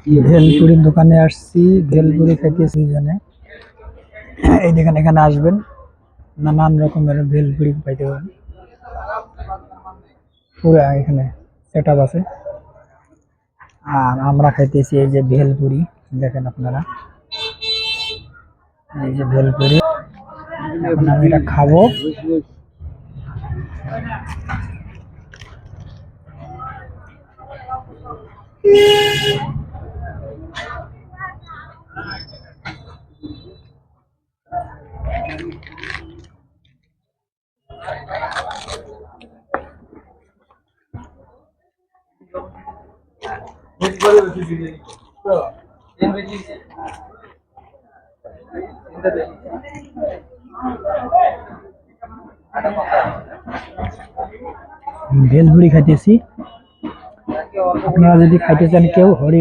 ভেলপুরির দোকানে আসছি, ভেলপুরি খাইতেছি দুইজনে। এই দেখেন, এখানে আসবেন, নানান রকমের ভেলপুরি পাইতে পারেন। পুরো এখানে সেট আপ আছে। আর আমরা খাইতেছি এই যে ভেলপুরি, দেখেন আপনারা, এই যে ভেলপুরি। এখন আমি এটা খাবো। ভেলপুরি খাইতেছি। আপনারা যদি খাইতে চান কেউ, হরি